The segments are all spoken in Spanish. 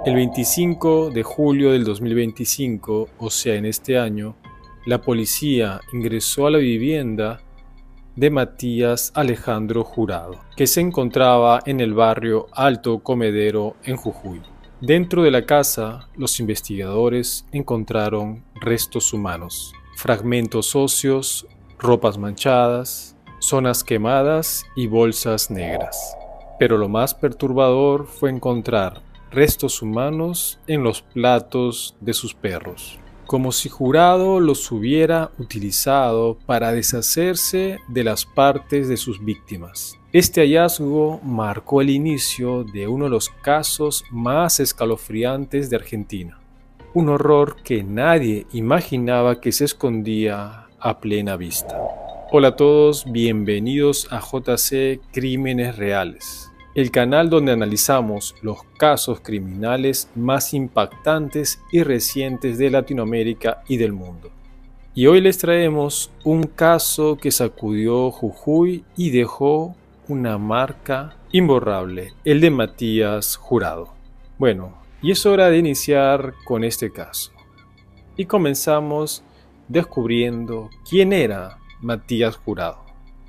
El 25 de julio del 2025, o sea, en este año, la policía ingresó a la vivienda de Matías Alejandro Jurado, que se encontraba en el barrio Alto Comedero en Jujuy. Dentro de la casa, los investigadores encontraron restos humanos, fragmentos óseos, ropas manchadas, zonas quemadas y bolsas negras. Pero lo más perturbador fue encontrar restos humanos en los platos de sus perros, como si Jurado los hubiera utilizado para deshacerse de las partes de sus víctimas. Este hallazgo marcó el inicio de uno de los casos más escalofriantes de Argentina, un horror que nadie imaginaba que se escondía a plena vista. Hola a todos, bienvenidos a JC Crímenes Reales, el canal donde analizamos los casos criminales más impactantes y recientes de Latinoamérica y del mundo. Y hoy les traemos un caso que sacudió Jujuy y dejó una marca imborrable, el de Matías Jurado. Bueno, y es hora de iniciar con este caso. Y comenzamos descubriendo quién era Matías Jurado.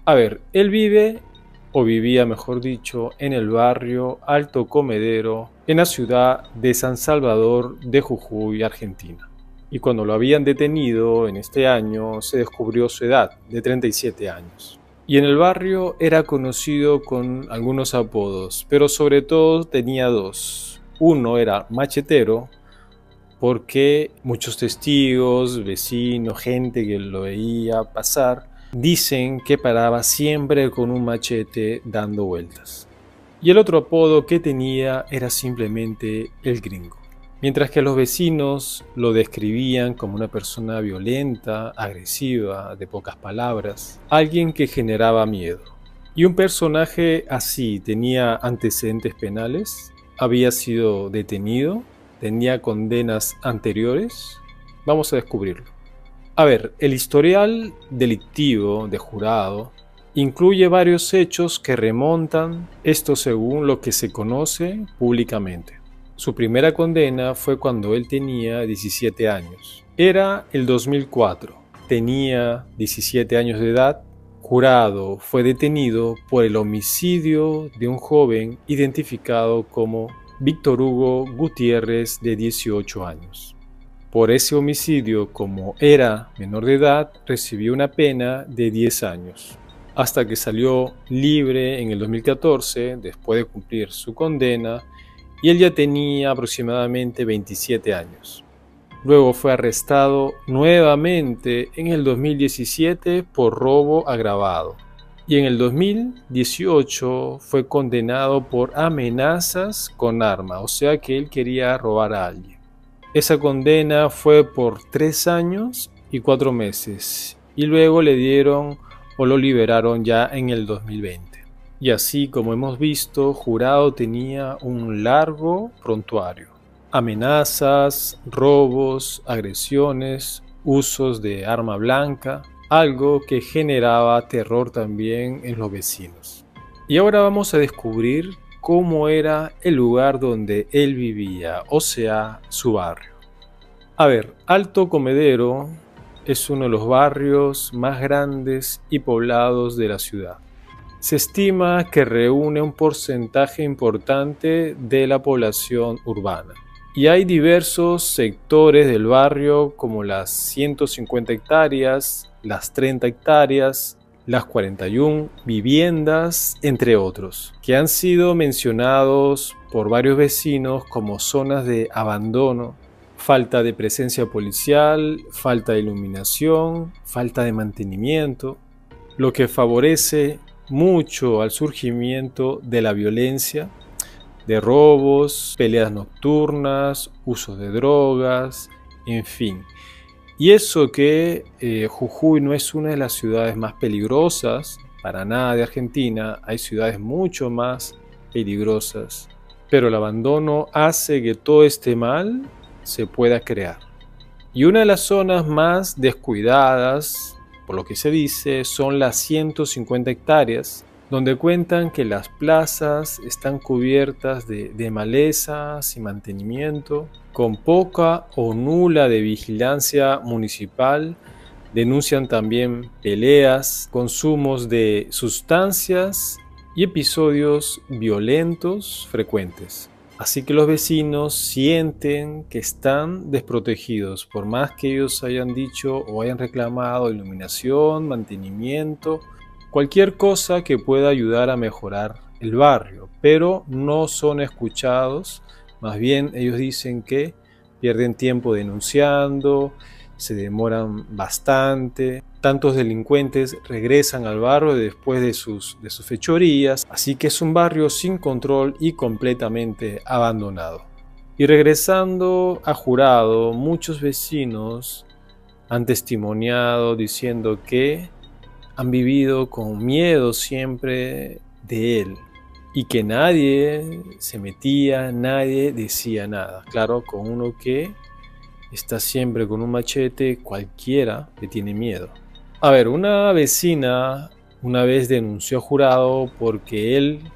A ver, él vivía mejor dicho, en el barrio Alto Comedero, en la ciudad de San Salvador de Jujuy, Argentina. Y cuando lo habían detenido en este año, se descubrió su edad, de 37 años. Y en el barrio era conocido con algunos apodos, pero sobre todo tenía dos. Uno era machetero, porque muchos testigos, vecinos, gente que lo veía pasar, dicen que paraba siempre con un machete dando vueltas. Y el otro apodo que tenía era simplemente el gringo. Mientras que los vecinos lo describían como una persona violenta, agresiva, de pocas palabras, alguien que generaba miedo. Y un personaje así tenía antecedentes penales, había sido detenido, tenía condenas anteriores. Vamos a descubrirlo. A ver, el historial delictivo de Jurado incluye varios hechos que remontan, esto según lo que se conoce públicamente. Su primera condena fue cuando él tenía 17 años. Era el 2004. Tenía 17 años de edad. Jurado fue detenido por el homicidio de un joven identificado como Víctor Hugo Gutiérrez, de 18 años. Por ese homicidio, como era menor de edad, recibió una pena de 10 años, hasta que salió libre en el 2014, después de cumplir su condena, y él ya tenía aproximadamente 27 años. Luego fue arrestado nuevamente en el 2017 por robo agravado, y en el 2018 fue condenado por amenazas con arma, o sea que él quería robar a alguien. Esa condena fue por 3 años y 4 meses y luego le dieron o lo liberaron ya en el 2020. Y así como hemos visto, Jurado tenía un largo prontuario. Amenazas, robos, agresiones, usos de arma blanca, algo que generaba terror también en los vecinos. Y ahora vamos a descubrir cómo era el lugar donde él vivía, o sea, su barrio. A ver, Alto Comedero es uno de los barrios más grandes y poblados de la ciudad. Se estima que reúne un porcentaje importante de la población urbana. Y hay diversos sectores del barrio como las 150 hectáreas, las 30 hectáreas, las 41 viviendas, entre otros, que han sido mencionados por varios vecinos como zonas de abandono, falta de presencia policial, falta de iluminación, falta de mantenimiento, lo que favorece mucho al surgimiento de la violencia, de robos, peleas nocturnas, uso de drogas, en fin. Y eso que Jujuy no es una de las ciudades más peligrosas, para nada, de Argentina. Hay ciudades mucho más peligrosas, pero el abandono hace que todo este mal se pueda crear. Y una de las zonas más descuidadas, por lo que se dice, son las 150 hectáreas, donde cuentan que las plazas están cubiertas de malezas y mantenimiento, con poca o nula de vigilancia municipal. Denuncian también peleas, consumos de sustancias y episodios violentos frecuentes. Así que los vecinos sienten que están desprotegidos, por más que ellos hayan dicho o hayan reclamado iluminación, mantenimiento, cualquier cosa que pueda ayudar a mejorar el barrio, pero no son escuchados. Más bien ellos dicen que pierden tiempo denunciando, se demoran bastante. Tantos delincuentes regresan al barrio después de sus fechorías, así que es un barrio sin control y completamente abandonado. Y regresando a Jurado, muchos vecinos han testimoniado diciendo que han vivido con miedo siempre de él y que nadie se metía, nadie decía nada. Claro, con uno que está siempre con un machete, cualquiera le tiene miedo. A ver, una vecina una vez denunció a Jurado porque él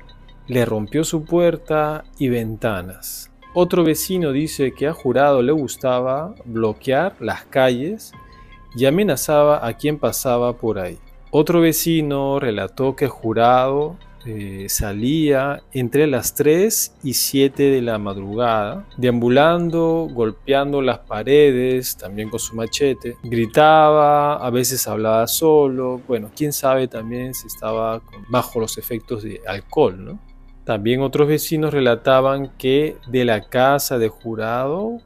le rompió su puerta y ventanas. Otro vecino dice que a Jurado le gustaba bloquear las calles y amenazaba a quien pasaba por ahí. Otro vecino relató que Jurado salía entre las 3 y 7 de la madrugada, deambulando, golpeando las paredes, también con su machete. Gritaba, a veces hablaba solo. Bueno, quién sabe también si estaba bajo los efectos de alcohol, ¿no? También otros vecinos relataban que de la casa de Jurado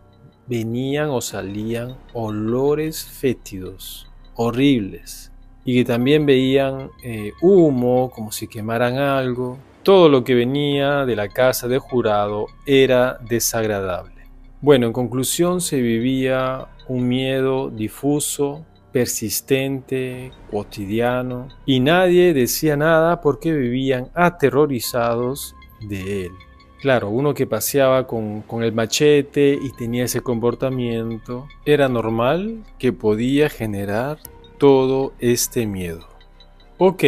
venían o salían olores fétidos, horribles. Y que también veían humo, como si quemaran algo. Todo lo que venía de la casa de Jurado era desagradable. Bueno, en conclusión, se vivía un miedo difuso, persistente, cotidiano, y nadie decía nada porque vivían aterrorizados de él. Claro, uno que paseaba con el machete y tenía ese comportamiento, era normal que podía generar todo este miedo. Ok,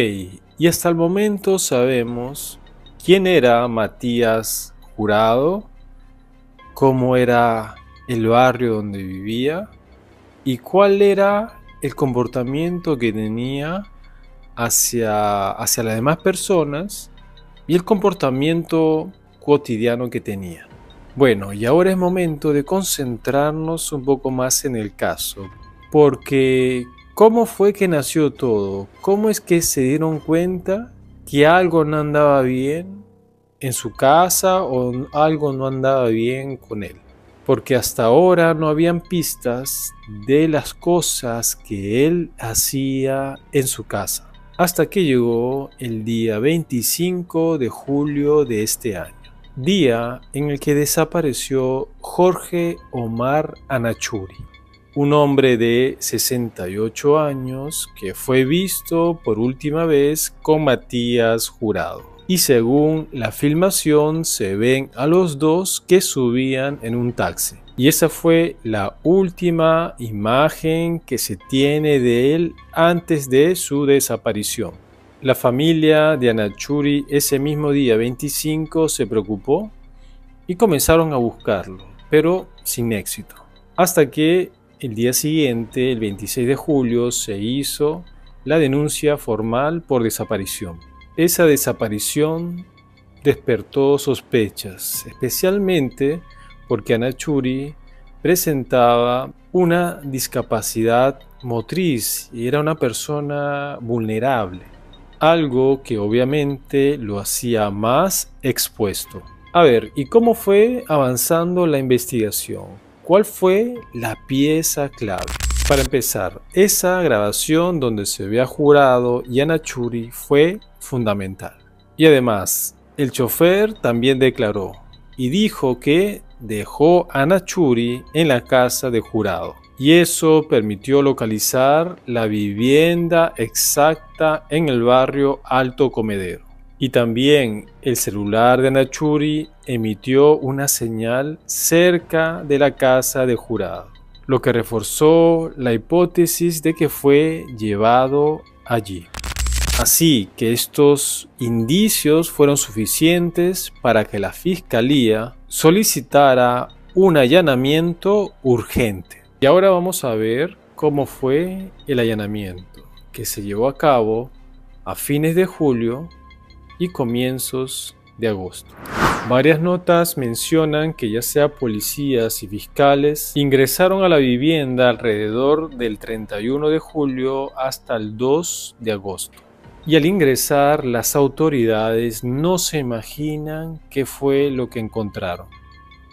y hasta el momento sabemos quién era Matías Jurado, cómo era el barrio donde vivía y cuál era el comportamiento que tenía hacia las demás personas y el comportamiento cotidiano que tenía. Bueno, y ahora es momento de concentrarnos un poco más en el caso, porque ¿cómo fue que nació todo? ¿Cómo es que se dieron cuenta que algo no andaba bien en su casa o algo no andaba bien con él? Porque hasta ahora no habían pistas de las cosas que él hacía en su casa. Hasta que llegó el día 25 de julio de este año. Día en el que desapareció Jorge Omar Anachuri. Un hombre de 68 años que fue visto por última vez con Matías Jurado. Y según la filmación se ven a los dos que subían en un taxi. Y esa fue la última imagen que se tiene de él antes de su desaparición. La familia de Anachuri ese mismo día 25 se preocupó y comenzaron a buscarlo, pero sin éxito. Hasta que el día siguiente, el 26 de julio, se hizo la denuncia formal por desaparición. Esa desaparición despertó sospechas, especialmente porque Anachuri presentaba una discapacidad motriz y era una persona vulnerable, algo que obviamente lo hacía más expuesto. A ver, ¿y cómo fue avanzando la investigación? ¿Cuál fue la pieza clave? Para empezar, esa grabación donde se ve a Jurado y a Anachuri fue fundamental. Y además, el chofer también declaró y dijo que dejó a Anachuri en la casa de Jurado. Y eso permitió localizar la vivienda exacta en el barrio Alto Comedero. Y también el celular de Anachuri emitió una señal cerca de la casa de Jurado, lo que reforzó la hipótesis de que fue llevado allí. Así que estos indicios fueron suficientes para que la Fiscalía solicitara un allanamiento urgente. Y ahora vamos a ver cómo fue el allanamiento, que se llevó a cabo a fines de julio y comienzos de agosto. Varias notas mencionan que ya sea policías y fiscales ingresaron a la vivienda alrededor del 31 de julio hasta el 2 de agosto. Y al ingresar, las autoridades no se imaginan qué fue lo que encontraron.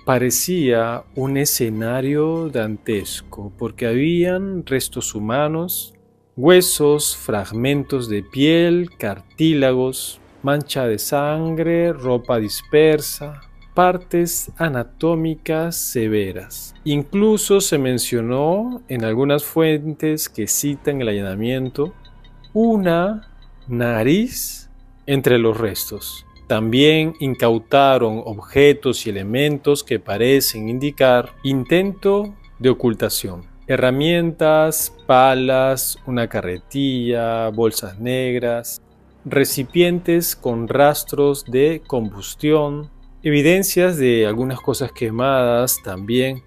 Parecía un escenario dantesco porque habían restos humanos, huesos, fragmentos de piel, cartílagos, mancha de sangre, ropa dispersa, partes anatómicas severas. Incluso se mencionó en algunas fuentes que citan el allanamiento una nariz entre los restos. También incautaron objetos y elementos que parecen indicar intento de ocultación. Herramientas, palas, una carretilla, bolsas negras, recipientes con rastros de combustión, evidencias de algunas cosas quemadas también,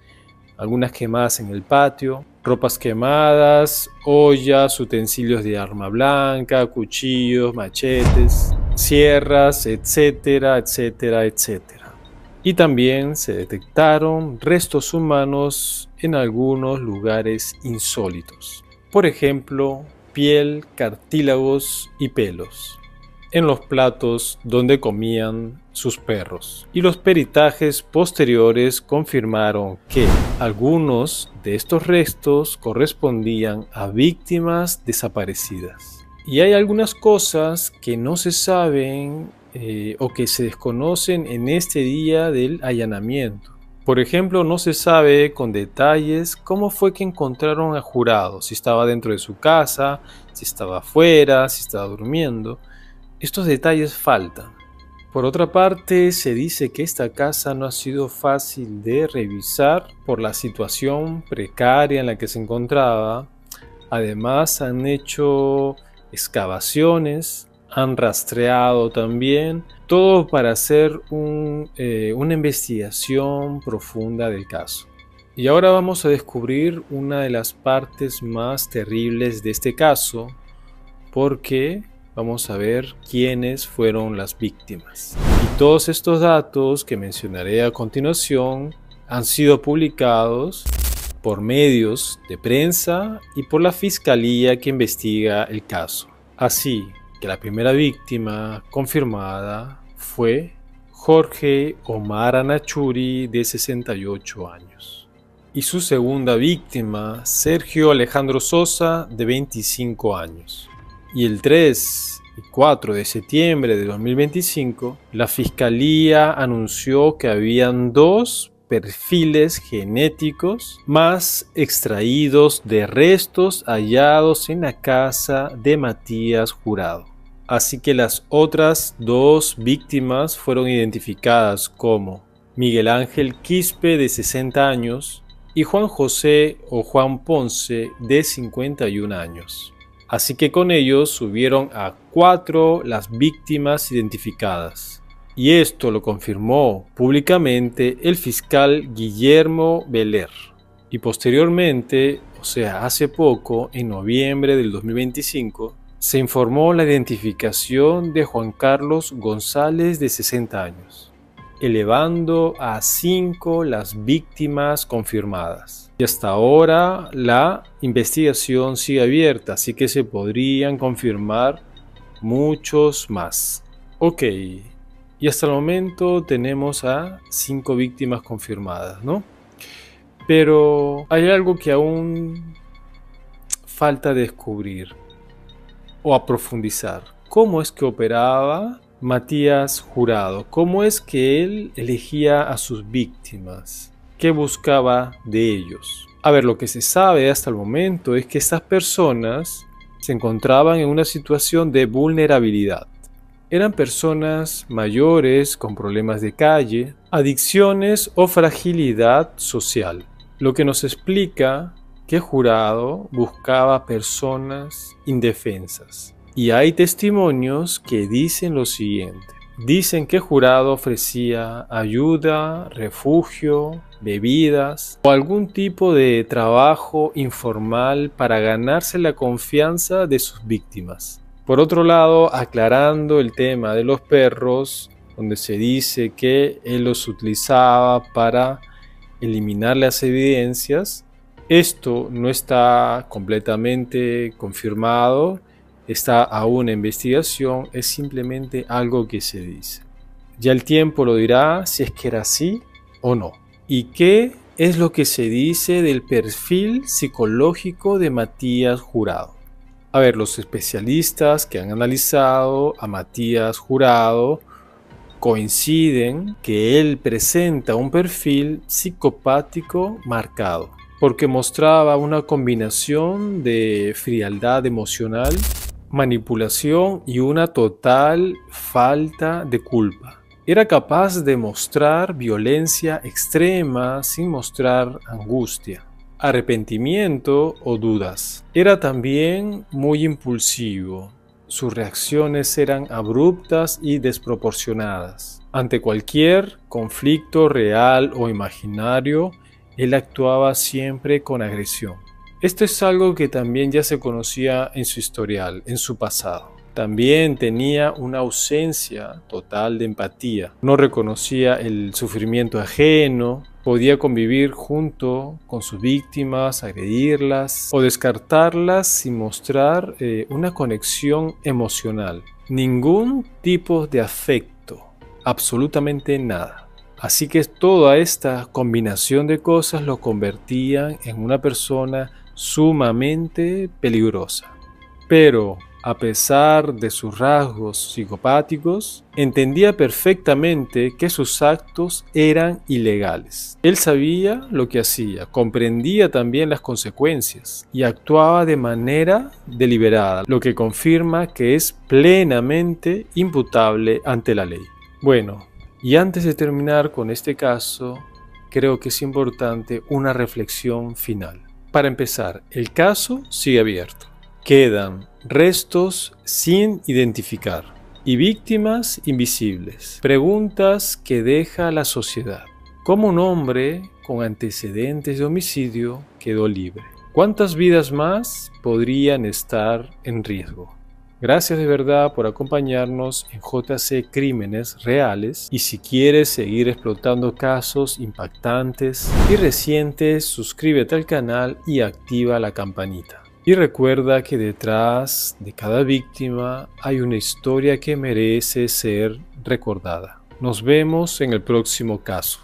algunas quemadas en el patio, ropas quemadas, ollas, utensilios de arma blanca, cuchillos, machetes, sierras, etcétera, etcétera, etcétera. Y también se detectaron restos humanos en algunos lugares insólitos. Por ejemplo, piel, cartílagos y pelos en los platos donde comían sus perros. Y los peritajes posteriores confirmaron que algunos de estos restos correspondían a víctimas desaparecidas. Y hay algunas cosas que no se saben o que se desconocen en este día del allanamiento. Por ejemplo, no se sabe con detalles cómo fue que encontraron a Jurado, si estaba dentro de su casa, si estaba afuera, si estaba durmiendo. Estos detalles faltan. Por otra parte, se dice que esta casa no ha sido fácil de revisar por la situación precaria en la que se encontraba. Además, han hecho excavaciones, han rastreado también, todo para hacer una investigación profunda del caso. Y ahora vamos a descubrir una de las partes más terribles de este caso, porque vamos a ver quiénes fueron las víctimas. Y todos estos datos que mencionaré a continuación han sido publicados por medios de prensa y por la fiscalía que investiga el caso. Así que la primera víctima confirmada fue Jorge Omar Anachuri, de 68 años. Y su segunda víctima, Sergio Alejandro Sosa, de 25 años. Y el 3 y 4 de septiembre de 2025, la Fiscalía anunció que habían 2 perfiles genéticos más extraídos de restos hallados en la casa de Matías Jurado. Así que las otras 2 víctimas fueron identificadas como Miguel Ángel Quispe, de 60 años, y Juan José o Juan Ponce, de 51 años. Así que con ellos subieron a 4 las víctimas identificadas. Y esto lo confirmó públicamente el fiscal Guillermo Veler. Y posteriormente, o sea, hace poco, en noviembre del 2025, se informó la identificación de Juan Carlos González, de 60 años, elevando a 5 las víctimas confirmadas. Y hasta ahora la investigación sigue abierta, así que se podrían confirmar muchos más. Ok, y hasta el momento tenemos a 5 víctimas confirmadas, ¿no? Pero hay algo que aún falta descubrir o a profundizar. ¿Cómo es que operaba Matías Jurado? ¿Cómo es que él elegía a sus víctimas? ¿Qué buscaba de ellos? A ver, lo que se sabe hasta el momento es que estas personas se encontraban en una situación de vulnerabilidad. Eran personas mayores con problemas de calle, adicciones o fragilidad social, lo que nos explica que Jurado buscaba personas indefensas. Y hay testimonios que dicen lo siguiente. Dicen que Jurado ofrecía ayuda, refugio, bebidas o algún tipo de trabajo informal para ganarse la confianza de sus víctimas. Por otro lado, aclarando el tema de los perros, donde se dice que él los utilizaba para eliminar las evidencias, esto no está completamente confirmado. Está aún en investigación, es simplemente algo que se dice. Ya el tiempo lo dirá si es que era así o no. ¿Y qué es lo que se dice del perfil psicológico de Matías Jurado? A ver, los especialistas que han analizado a Matías Jurado coinciden que él presenta un perfil psicopático marcado, porque mostraba una combinación de frialdad emocional, manipulación y una total falta de culpa. Era capaz de mostrar violencia extrema sin mostrar angustia, arrepentimiento o dudas. Era también muy impulsivo. Sus reacciones eran abruptas y desproporcionadas. Ante cualquier conflicto real o imaginario, él actuaba siempre con agresión. Esto es algo que también ya se conocía en su historial, en su pasado. También tenía una ausencia total de empatía. No reconocía el sufrimiento ajeno, podía convivir junto con sus víctimas, agredirlas o descartarlas sin mostrar una conexión emocional. Ningún tipo de afecto, absolutamente nada. Así que toda esta combinación de cosas lo convertían en una persona sumamente peligrosa. Pero, a pesar de sus rasgos psicopáticos, entendía perfectamente que sus actos eran ilegales. Él sabía lo que hacía, comprendía también las consecuencias y actuaba de manera deliberada, lo que confirma que es plenamente imputable ante la ley. Bueno, y antes de terminar con este caso, creo que es importante una reflexión final. Para empezar, el caso sigue abierto. Quedan restos sin identificar y víctimas invisibles. Preguntas que deja la sociedad. ¿Cómo un hombre con antecedentes de homicidio quedó libre? ¿Cuántas vidas más podrían estar en riesgo? Gracias de verdad por acompañarnos en JC Crímenes Reales, y si quieres seguir explotando casos impactantes y recientes, suscríbete al canal y activa la campanita. Y recuerda que detrás de cada víctima hay una historia que merece ser recordada. Nos vemos en el próximo caso.